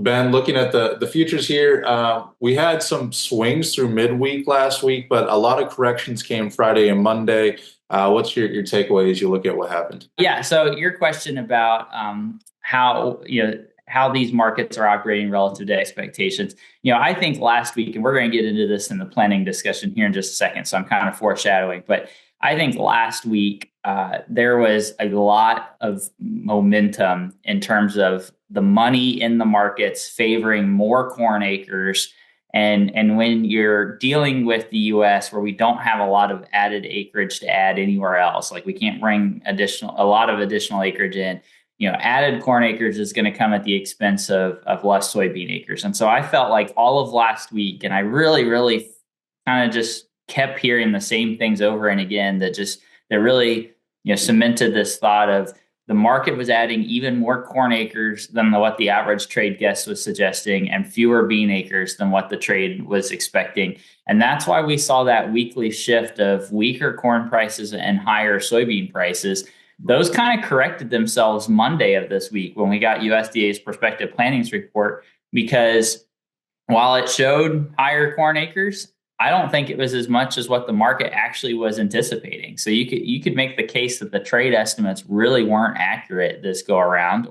Ben, looking at the futures here, we had some swings through midweek last week, but a lot of corrections came Friday and Monday. What's your takeaway as you look at what happened? Yeah. So your question about how how these markets are operating relative to expectations. I think last week, and we're going to get into this in the planning discussion here in just a second. So I'm kind of foreshadowing, but I think last week there was a lot of momentum in terms of the money in the markets favoring more corn acres. And when you're dealing with the US where we don't have a lot of added acreage to add anywhere else, like we can't bring a lot of additional acreage in, added corn acres is going to come at the expense of less soybean acres. And so I felt like all of last week, and I really kind of just kept hearing the same things over and again that really, cemented this thought of the market was adding even more corn acres than what the average trade guest was suggesting and fewer bean acres than what the trade was expecting. And that's why we saw that weekly shift of weaker corn prices and higher soybean prices. Those kind of corrected themselves Monday of this week when we got USDA's prospective plantings report, because while it showed higher corn acres, I don't think it was as much as what the market actually was anticipating. So you could make the case that the trade estimates really weren't accurate this go around.